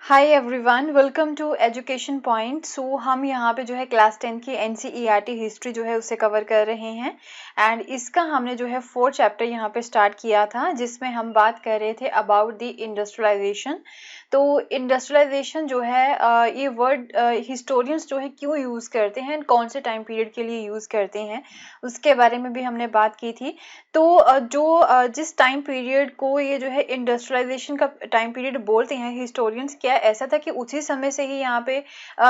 Hi everyone, welcome to education point. So हम यहाँ पे जो है क्लास 10 की एनसीईआरटी हिस्ट्री जो है उसे कवर कर रहे हैं एंड इसका हमने जो है 4th चैप्टर यहाँ पे स्टार्ट किया था जिसमें हम बात कर रहे थे अबाउट द इंडस्ट्रियलाइजेशन। तो इंडस्ट्रियलाइजेशन जो है ये वर्ड हिस्टोरियंस जो है क्यों यूज़ करते हैं, कौन से टाइम पीरियड के लिए यूज़ करते हैं, उसके बारे में भी हमने बात की थी। तो जिस टाइम पीरियड को ये जो है इंडस्ट्रियलाइजेशन का टाइम पीरियड बोलते हैं हिस्टोरियंस, क्या ऐसा था कि उसी समय से ही यहाँ पे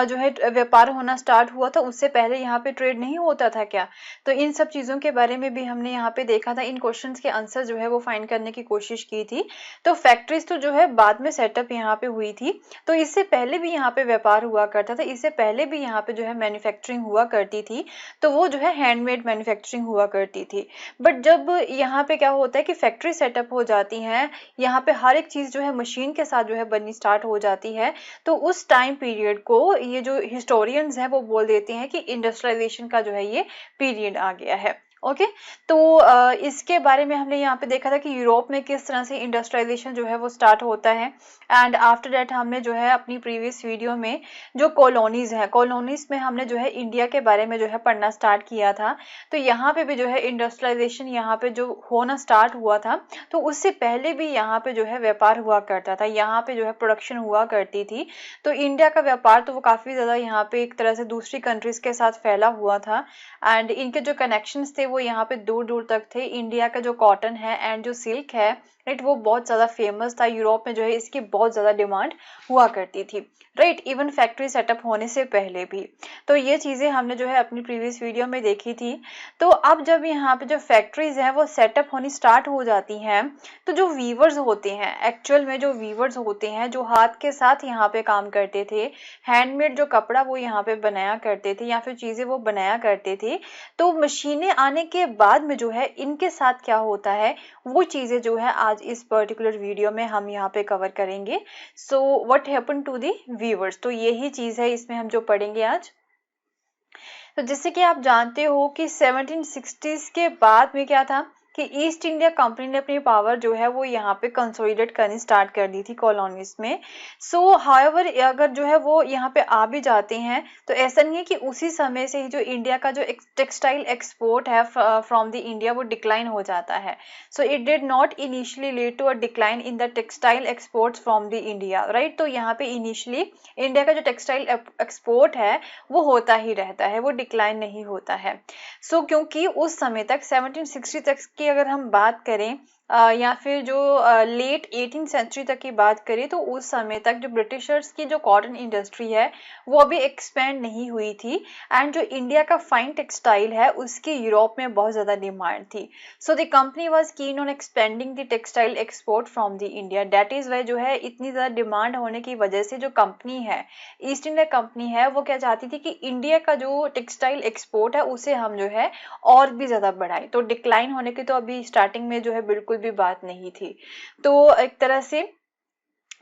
जो है व्यापार होना स्टार्ट हुआ था, उससे पहले यहाँ पे ट्रेड नहीं होता था क्या? तो इन सब चीज़ों के बारे में भी हमने यहाँ पे देखा था। इन क्वेश्चंस के आंसर जो है वो फाइंड करने की कोशिश की थी। तो फैक्ट्रीज तो जो है बाद में सेटअप यहाँ पे हुई थी, तो इससे पहले भी यहाँ पे व्यापार हुआ करता था, इससे पहले भी यहाँ पे जो है मैन्युफैक्चरिंग हुआ करती थी। तो वो जो है हैंडमेड मैन्युफैक्चरिंग हुआ करती थी। बट जब यहाँ पे क्या होता है कि फैक्ट्री सेटअप हो जाती हैं, यहाँ पे हर एक चीज़ जो है मशीन के साथ जो है बननी स्टार्ट हो जाती है, तो उस टाइम पीरियड को ये जो हिस्टोरियंस हैं वो बोल देते हैं कि इंडस्ट्रियलाइजेशन का जो है ये पीरियड आ गया है। ओके। तो इसके बारे में हमने यहाँ पे देखा था कि यूरोप में किस तरह से इंडस्ट्रियलाइजेशन जो है वो स्टार्ट होता है एंड आफ्टर दैट हमने जो है अपनी प्रीवियस वीडियो में जो कॉलोनीज है, कॉलोनीज में हमने जो है इंडिया के बारे में जो है पढ़ना स्टार्ट किया था। तो यहाँ पे भी जो है इंडस्ट्रियलाइजेशन यहाँ पे जो होना स्टार्ट हुआ था, तो उससे पहले भी यहाँ पे जो है व्यापार हुआ करता था, यहाँ पे जो है प्रोडक्शन हुआ करती थी। तो इंडिया का व्यापार तो वो काफ़ी ज़्यादा यहाँ पे एक तरह से दूसरी कंट्रीज़ के साथ फैला हुआ था एंड इनके जो कनेक्शंस थे वो यहाँ पे दूर दूर तक थे। इंडिया का जो कॉटन है एंड जो सिल्क है, राइट, वो बहुत ज़्यादा फेमस था। यूरोप में जो है इसकी बहुत ज़्यादा डिमांड हुआ करती थी, राइट, इवन फैक्ट्री सेटअप होने से पहले भी। तो ये चीज़ें हमने जो है अपनी प्रीवियस वीडियो में देखी थी। तो अब जब यहाँ पे जो फैक्ट्रीज हैं वो सेटअप होनी स्टार्ट हो जाती हैं, तो जो वीवर्स होते हैं, एक्चुअल में जो वीवर्स होते हैं जो हाथ के साथ यहाँ पे काम करते थे, हैंडमेड जो कपड़ा वो यहाँ पे बनाया करते थे या फिर चीज़ें वो बनाया करते थे, तो मशीनें आने के बाद में जो है इनके साथ क्या होता है वो चीज़ें जो है आज इस पर्टिकुलर वीडियो में हम यहाँ पे कवर करेंगे। So what happen to the weavers, तो यही चीज़ है इसमें हम जो पढ़ेंगे आज। तो जैसे कि आप जानते हो कि 1760s के बाद में क्या था कि ईस्ट इंडिया कंपनी ने अपनी पावर जो है वो यहाँ पे कंसोलिडेट करनी स्टार्ट कर दी थी कॉलोनीज में। सो हाउएवर अगर जो है वो यहाँ पे आ भी जाते हैं तो ऐसा नहीं है कि उसी समय से ही जो इंडिया का जो टेक्सटाइल एक्सपोर्ट है फ्रॉम द इंडिया वो डिक्लाइन हो जाता है। So it did not initially lead to a decline in the textile exports from the India, right. तो यहाँ पे इनिशियली इंडिया का जो टेक्सटाइल एक्सपोर्ट है वो होता ही रहता है, वो डिक्लाइन नहीं होता है। सो क्योंकि उस समय तक 1760 तक की अगर हम बात करें या फिर जो लेट 18th सेंचुरी तक की बात करें, तो उस समय तक जो ब्रिटिशर्स की जो कॉटन इंडस्ट्री है वो अभी एक्सपेंड नहीं हुई थी एंड जो इंडिया का फाइन टेक्सटाइल है उसकी यूरोप में बहुत ज़्यादा डिमांड थी। So the company was keen on expanding the textile export from the India. That is why जो है इतनी ज़्यादा डिमांड होने की वजह से जो कंपनी है, ईस्ट इंडिया कंपनी है, वो क्या चाहती थी कि इंडिया का जो टेक्सटाइल एक्सपोर्ट है उसे हम जो है और भी ज़्यादा बढ़ाएं। तो डिक्लाइन होने की तो अभी स्टार्टिंग में जो है बिल्कुल भी बात नहीं थी। तो एक तरह से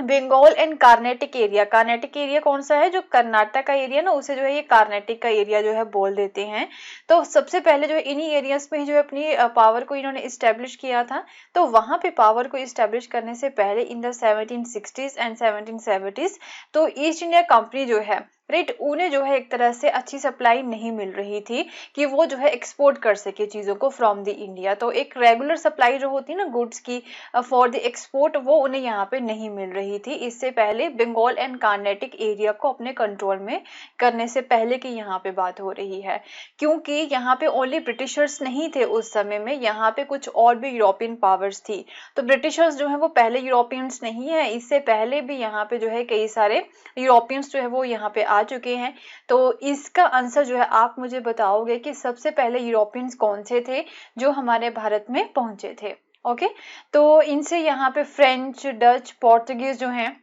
Bengal and Carnatic area, Carnatic area कौन सा है, जो कर्नाटक का एरिया ना, उसे जो है ये कार्नेटिक का एरिया जो है बोल देते हैं। तो सबसे पहले जो है इन्हीं एरियाज में ही जो है अपनी पावर को इन्होंने इस्टेब्लिश किया था। तो वहां पे पावर को इस्टेब्लिश करने से पहले in the 1760s and 1770s तो ईस्ट इंडिया कंपनी जो है, राइट, उन्हें जो है एक तरह से अच्छी सप्लाई नहीं मिल रही थी कि वो जो है एक्सपोर्ट कर सके चीज़ों को फ्रॉम द इंडिया। तो एक रेगुलर सप्लाई जो होती है ना गुड्स की फॉर द एक्सपोर्ट, वो उन्हें यहाँ पे नहीं मिल रही थी। इससे पहले बंगाल एंड कार्नेटिक एरिया को अपने कंट्रोल में करने से पहले की यहाँ पे बात हो रही है, क्योंकि यहाँ पे ओनली ब्रिटिशर्स नहीं थे उस समय में, यहाँ पे कुछ और भी यूरोपियन पावर्स थी। तो ब्रिटिशर्स जो है वो पहले यूरोपियंस नहीं है, इससे पहले भी यहाँ पे जो है कई सारे यूरोपियंस जो है वो यहाँ पे आ चुके हैं। तो इसका आंसर जो है आप मुझे बताओगे कि सबसे पहले यूरोपियंस कौन से थे जो हमारे भारत में पहुंचे थे। ओके। तो इनसे यहाँ पे फ्रेंच, डच, पोर्तुगीज जो हैं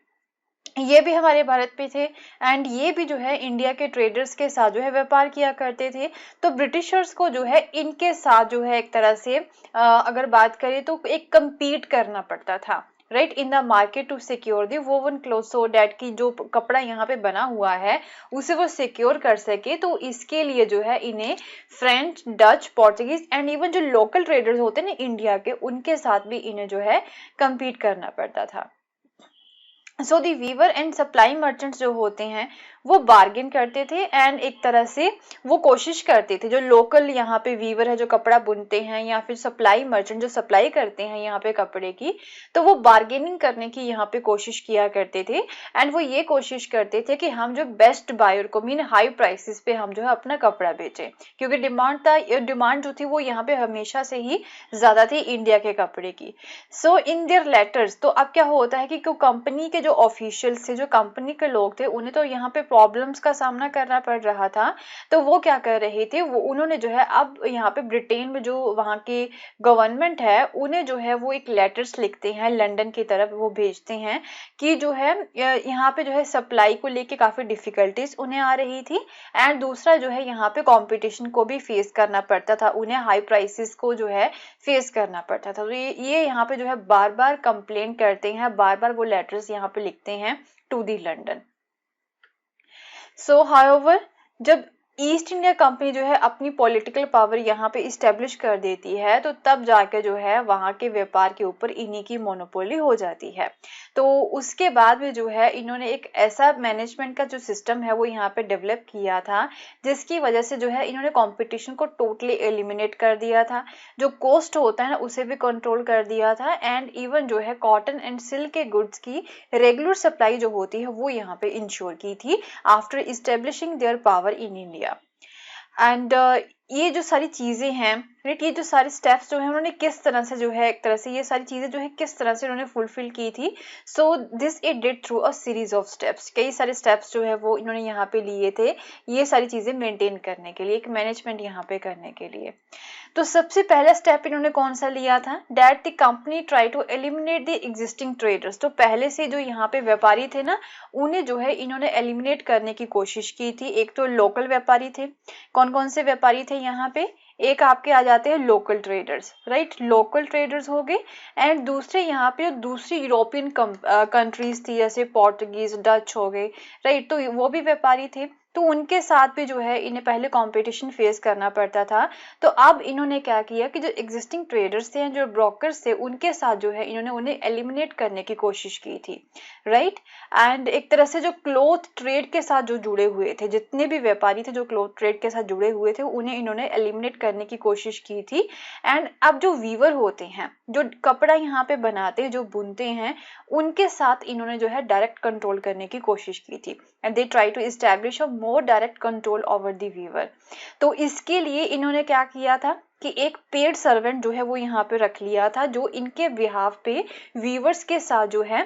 ये भी हमारे भारत पे थे एंड ये भी जो है इंडिया के ट्रेडर्स के साथ जो है व्यापार किया करते थे। तो ब्रिटिशर्स को जो है इनके साथ जो है एक तरह से अगर बात करें तो एक कम्पीट करना पड़ता था, right, in the market to secure the woven cloth, so that की जो कपड़ा यहाँ पे बना हुआ है उसे वो सिक्योर कर सके। तो इसके लिए जो है इन्हें French, Dutch, Portuguese and even जो लोकल ट्रेडर्स होते हैं ना इंडिया के, उनके साथ भी इन्हें जो है कम्पीट करना पड़ता था। सो दी वीवर एंड सप्लाई मर्चेंट्स जो होते हैं वो बार्गेन करते थे एंड एक तरह से वो कोशिश करते थे, जो लोकल यहाँ पे वीवर है जो कपड़ा बुनते हैं या फिर सप्लाई मर्चेंट जो सप्लाई करते हैं यहाँ पे कपड़े की, तो वो बार्गेनिंग करने की यहाँ पे कोशिश किया करते थे एंड वो ये कोशिश करते थे कि हम जो बेस्ट बायर को मीन हाई प्राइसेस पे हम जो है अपना कपड़ा बेचें, क्योंकि डिमांड जो थी वो यहाँ पे हमेशा से ही ज्यादा थी इंडिया के कपड़े की। सो इन देयर लेटर्स, तो अब क्या होता है कि कंपनी के जो ऑफिशियल्स थे, जो कंपनी के लोग थे, उन्हें तो यहाँ पे प्रॉब्लम्स का सामना करना पड़ रहा था, तो वो क्या कर रहे थे, वो उन्होंने जो है अब यहाँ पे ब्रिटेन में जो वहाँ की गवर्नमेंट है उन्हें जो है वो एक लेटर्स लिखते हैं लंदन की तरफ, वो भेजते हैं कि जो है यहाँ पे जो है सप्लाई को लेके काफी डिफिकल्टीज उन्हें आ रही थी एंड दूसरा जो है यहाँ पे कंपटीशन को भी फेस करना पड़ता था, उन्हें हाई प्राइसेस को जो है फेस करना पड़ता था। तो ये यहाँ पे जो है बार बार कंप्लेन करते हैं, बार बार वो लेटर्स यहाँ पे लिखते हैं to the London. So however जब ईस्ट इंडिया कंपनी जो है अपनी पॉलिटिकल पावर यहाँ पे इस्टेब्लिश कर देती है, तो तब जाके जो है वहां के व्यापार के ऊपर इन्हीं की मोनोपोली हो जाती है। तो उसके बाद में जो है इन्होंने एक ऐसा मैनेजमेंट का जो सिस्टम है वो यहाँ पे डेवलप किया था, जिसकी वजह से जो है इन्होंने कंपटीशन को टोटली एलिमिनेट कर दिया था, जो कॉस्ट होता है ना उसे भी कंट्रोल कर दिया था एंड इवन जो है कॉटन एंड सिल्क के गुड्स की रेगुलर सप्लाई जो होती है वो यहाँ पे इंश्योर की थी after establishing their power in India. And ये जो सारी चीजें हैं, राइट, ये जो सारे स्टेप्स जो है उन्होंने किस तरह से जो है एक तरह से ये सारी चीजें जो है किस तरह से उन्होंने फुलफिल की थी। So this it did through a series of steps, कई सारे स्टेप्स जो है वो इन्होंने यहाँ पे लिए थे ये सारी चीजें मेंटेन करने के लिए, एक मैनेजमेंट यहाँ पे करने के लिए। तो सबसे पहला स्टेप इन्होंने कौन सा लिया था, that the company try to eliminate the existing traders, तो पहले से जो यहाँ पे व्यापारी थे ना उन्हें जो है इन्होंने एलिमिनेट करने की कोशिश की थी। एक तो लोकल व्यापारी थे, कौन कौन से व्यापारी थे यहाँ पे, एक आपके आ जाते हैं local traders, right, local traders हो गए एंड दूसरे यहाँ पे दूसरी यूरोपियन कंट्रीज थी जैसे पोर्टुगीज डच हो गए, राइट, तो वो भी व्यापारी थे, तो उनके साथ भी जो है इन्हें पहले कंपटीशन फेस करना पड़ता था। तो अब इन्होंने क्या किया कि जो एग्जिस्टिंग ट्रेडर्स थे जो ब्रोकर्स थे उनके साथ जो है इन्होंने उन्हें एलिमिनेट करने की कोशिश की थी, राइट। एंड एक तरह से जो क्लॉथ ट्रेड के साथ जो जुड़े हुए थे, जितने भी व्यापारी थे जो क्लॉथ ट्रेड के साथ जुड़े हुए थे उन्हें इन्होंने एलिमिनेट करने की कोशिश की थी। एंड अब जो वीवर होते हैं जो कपड़ा यहाँ पे बनाते हैं जो बुनते हैं उनके साथ इन्होंने जो है डायरेक्ट कंट्रोल करने की कोशिश की थी and they try to establish a more direct control over the weaver. तो इसके लिए इन्होंने क्या किया था कि एक पेड सर्वेंट जो है वो यहाँ पे रख लिया था जो इनके बिहाफ पे वीवर्स के साथ जो है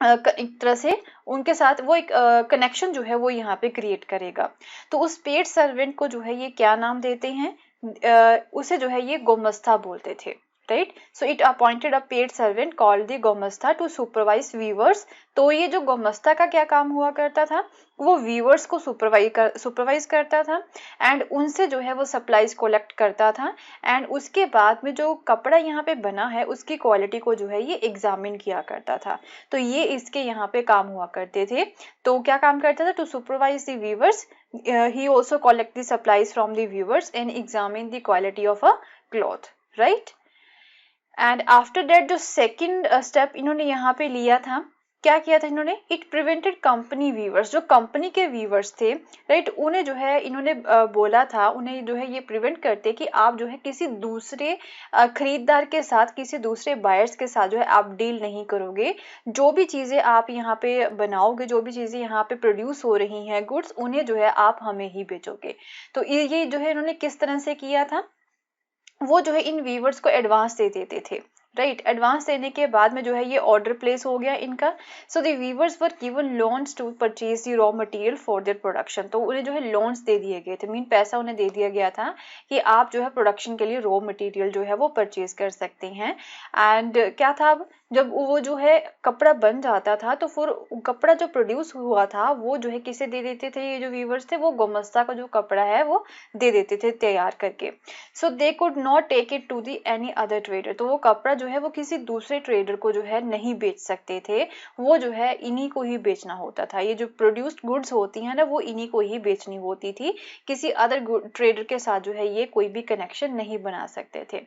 एक तरह से उनके साथ वो एक कनेक्शन जो है वो यहाँ पे क्रिएट करेगा। तो उस पेड सर्वेंट को जो है ये क्या नाम देते हैं, उसे जो है ये गोमस्ता बोलते थे, right. So it appointed a paid servant called the gomastha to supervise weavers. तो ये जो गोमस्ता का क्या काम हुआ करता था, वो वीवर्स को सुपरवाइज करता था एंड उनसे जो है वो सप्लाईज कलेक्ट करता था एंड उसके बाद में जो कपड़ा यहाँ पे बना है उसकी क्वालिटी को जो है ये एग्जामिन किया करता था। तो ये इसके यहाँ पे काम हुआ करते थे। तो क्या काम करता था, to supervise the weavers, he also collect the supplies from the weavers and examine the quality of a cloth, right. And after that जो सेकंड स्टेप इन्होंने यहाँ पे लिया था, क्या किया था इन्होंने, इट प्रिवेंटेड कंपनी वीवर्स, जो कंपनी के वीवर्स थे, राइट, उन्हें जो है इन्होंने बोला था, उन्हें जो है ये प्रिवेंट करते कि आप जो है किसी दूसरे खरीदार के साथ, किसी दूसरे बायर्स के साथ जो है आप डील नहीं करोगे। जो भी चीजें आप यहाँ पे बनाओगे, जो भी चीजें यहाँ पे प्रोड्यूस हो रही हैं गुड्स, उन्हें जो है आप हमें ही बेचोगे। तो ये जो है इन्होंने किस तरह से किया था, वो जो है इन वीवर्स को एडवांस दे देते थे, राइट। एडवांस देने के बाद में जो है ये ऑर्डर प्लेस हो गया इनका। So the weavers were given loans to purchase the raw material for their production. तो उन्हें जो है लोन्स दे दिए गए थे, मीन पैसा उन्हें दे दिया गया था कि आप जो है प्रोडक्शन के लिए रॉ मटेरियल जो है वो परचेज कर सकते हैं। एंड क्या था, जब वो जो है कपड़ा बन जाता था तो फिर कपड़ा जो प्रोड्यूस हुआ था वो जो है किसे दे देते थे, ये जो वीवर्स थे वो गोमस्ता का जो कपड़ा है वो दे देते थे तैयार करके। So they could not take it to the any other trader. तो वो कपड़ा जो है वो किसी दूसरे ट्रेडर को जो है नहीं बेच सकते थे, वो जो है इन्हीं को ही बेचना होता था। ये जो प्रोड्यूस्ड गुड्स होती हैं ना वो इन्हीं को ही बेचनी होती थी, किसी अदर ट्रेडर के साथ जो है ये कोई भी कनेक्शन नहीं बना सकते थे।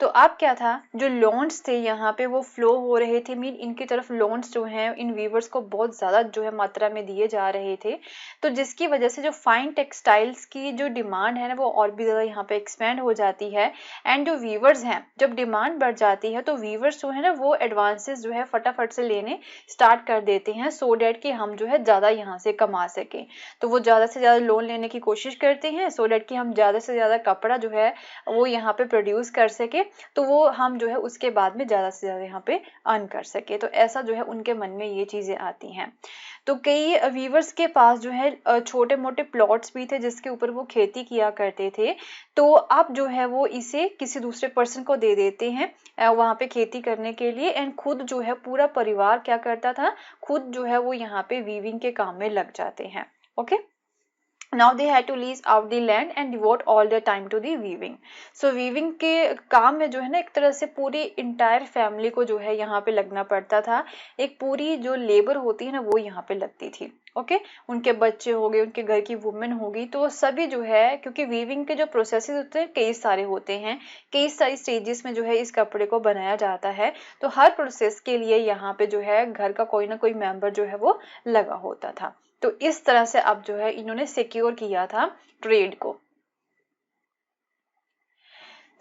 तो अब क्या था, जो लोन्स थे यहाँ पे वो फ्लो हो रहे थे, मीन इनकी तरफ लोन्स जो हैं इन वीवर्स को बहुत ज्यादा जो है मात्रा में दिए जा रहे थे। तो जिसकी वजह से जो फाइन टेक्सटाइल्स की जो डिमांड है ना वो और भी ज्यादा यहाँ पे एक्सपेंड हो जाती है। एंड जो वीवर्स हैं, जब डिमांड बढ़ जाती है तो वीवर्स जो है ना वो एडवांसेस जो है फटाफट से लेने स्टार्ट कर देते हैं, सो डैट कि हम जो है ज्यादा यहाँ से कमा सके। तो वो ज्यादा से ज्यादा लोन लेने की कोशिश करते हैं, सो डैट कि हम ज्यादा से ज्यादा कपड़ा जो है वो यहाँ पे प्रोड्यूस कर सके, तो वो हम जो है उसके बाद में ज्यादा से ज्यादा यहाँ पे अर्न कर सके। तो ऐसा जो है उनके मन में ये चीजें आती हैं। तो कई वीवर्स के पास जो है छोटे मोटे प्लॉट्स भी थे जिसके ऊपर वो खेती किया करते थे। तो अब जो है वो इसे किसी दूसरे पर्सन को दे देते हैं वहां पे खेती करने के लिए, एंड खुद जो है पूरा परिवार क्या करता था, खुद जो है वो यहाँ पे वीविंग के काम में लग जाते हैं। Okay, now they had to lease out the land and devote all their time to the weaving. So weaving के काम में जो है ना एक तरह से पूरी इंटायर फैमिली को जो है यहाँ पे लगना पड़ता था, एक पूरी जो लेबर होती है ना वो यहाँ पे लगती थी। ओके, उनके बच्चे हो गए, उनके घर की वुमेन होगी, तो सभी जो है, क्योंकि वीविंग के जो प्रोसेसेस होते हैं कई सारे होते हैं, कई सारी स्टेजेस में जो है इस कपड़े को बनाया जाता है, तो हर प्रोसेस के लिए यहाँ पे जो है घर का कोई ना कोई मेंबर जो है वो लगा होता था। तो इस तरह से अब जो है इन्होंने सिक्योर किया था ट्रेड को।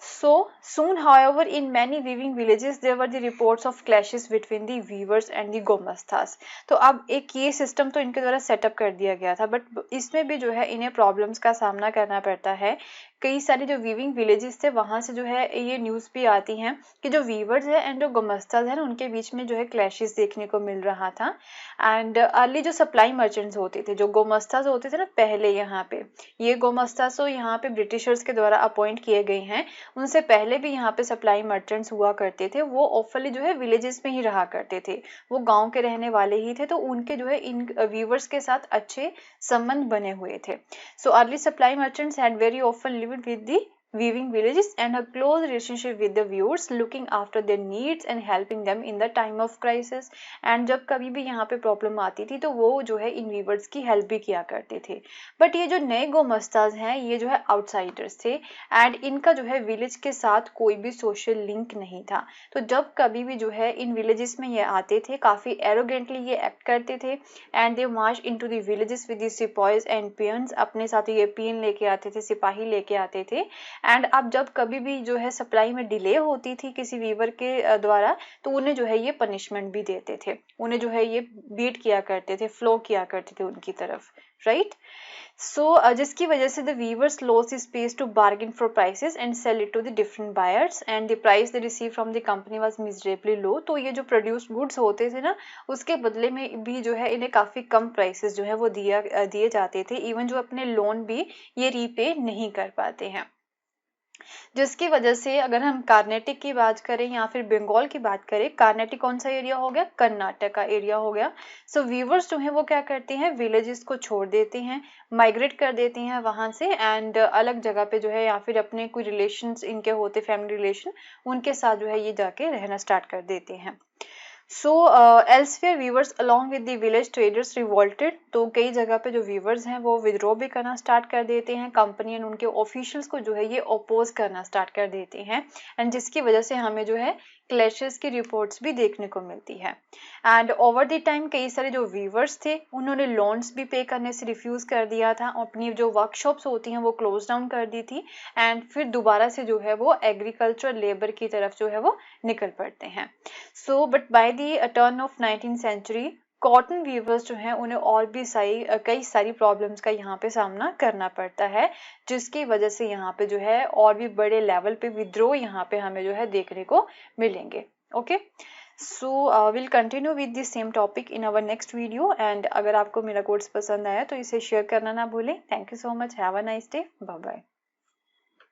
So soon, however, in many weaving villages there were the reports of clashes between the weavers and the गोमस्तास। तो अब एक ये सिस्टम तो इनके द्वारा सेटअप कर दिया गया था, बट इसमें भी जो है इन्हें प्रॉब्लम्स का सामना करना पड़ता है। कई सारे जो वीविंग विलेजेस थे वहां से जो है ये न्यूज भी आती हैं कि जो वीवर्स है एंड जो गोमस्तास है ना उनके बीच में जो है क्लैशेस देखने को मिल रहा था। एंड अर्ली जो सप्लाई मर्चेंट्स होते थे, जो गोमस्तास होते थे ना पहले यहाँ पे, ये गोमस्तास तो यहाँ पे ब्रिटिशर्स के द्वारा अपॉइंट किए गए हैं, उनसे पहले भी यहाँ पे सप्लाई मर्चेंट्स हुआ करते थे, वो ऑफली जो है विलेजेस में ही रहा करते थे, वो गांव के रहने वाले ही थे, तो उनके जो है इन वीवर्स के साथ अच्छे संबंध बने हुए थे। So early supply merchants had very often lived with the weaving villages and a close relationship with the viewers, looking after their needs and helping them in the time of crisis। and जब कभी भी यहाँ पे problem आती थी तो वो जो है इन वीवर्स की हेल्प भी किया करते थे। बट ये जो नए गोमस्ताज हैं ये जो है आउटसाइडर्स थे, एंड इनका जो है विलेज के साथ कोई भी सोशल लिंक नहीं था। तो जब कभी भी जो है इन विलेजेस में ये आते थे, काफी एरोगेंटली ये एक्ट करते थे, and they march into the villages with the सिपाहीज एंड पियंस, अपने साथ ये पियन लेके आते थे, सिपाही लेके आते थे। एंड अब जब कभी भी जो है सप्लाई में डिले होती थी किसी वीवर के द्वारा, तो उन्हें जो है ये पनिशमेंट भी देते थे, उन्हें जो है ये बीट किया करते थे, फ्लो किया करते थे उनकी तरफ, राइट। सो जिसकी वजह से the weavers lost space to bargain for prices and sell it to the different buyers, and the price they receive from the company was miserably low. तो ये जो प्रोड्यूस्ड गुड्स होते थे ना उसके बदले में भी जो है इन्हें काफी कम प्राइसेस जो है वो दिए जाते थे, इवन जो अपने लोन भी ये रीपे नहीं कर पाते हैं। जिसकी वजह से अगर हम कार्नेटिक की बात करें या फिर बंगाल की बात करें, कार्नेटिक कौन सा एरिया हो गया, कर्नाटक का एरिया हो गया। सो वीवर्स जो है वो क्या करते हैं, विलेजेस को छोड़ देते हैं, माइग्रेट कर देते हैं वहां से, एंड अलग जगह पे जो है या फिर अपने कोई रिलेशंस इनके होते, फैमिली रिलेशन, उनके साथ जो है ये जाके रहना स्टार्ट कर देते हैं। So elsewhere weavers along with the village traders revolted. तो कई जगह पे जो वीवर्स हैं वो विद्रोह भी करना स्टार्ट कर देते हैं, कंपनी एंड उनके ऑफिशियल्स को जो है ये अपोज करना स्टार्ट कर देते हैं, एंड जिसकी वजह से हमें जो है क्लैशेस की रिपोर्ट्स भी देखने को मिलती है। एंड ओवर द टाइम कई सारे जो वीवर्स थे उन्होंने लोन्स भी पे करने से रिफ्यूज कर दिया था, अपनी जो वर्कशॉप्स होती हैं वो क्लोज डाउन कर दी थी, एंड फिर दोबारा से जो है वो एग्रीकल्चर लेबर की तरफ जो है वो निकल पड़ते हैं। So but by the turn of 19th century cotton weavers जो हैं उन्हें और भी कई सारी प्रॉब्लम्स का यहाँ पे सामना करना पड़ता है, जिसकी वजह से यहाँ पे जो है और भी बड़े लेवल पे विद्रोह यहाँ पे हमें जो है देखने को मिलेंगे। Okay, so will continue with the same topic in our next video, and अगर आपको मेरा कोर्स पसंद आया तो इसे शेयर करना ना भूलें। Thank you so much, have a nice day, bye bye.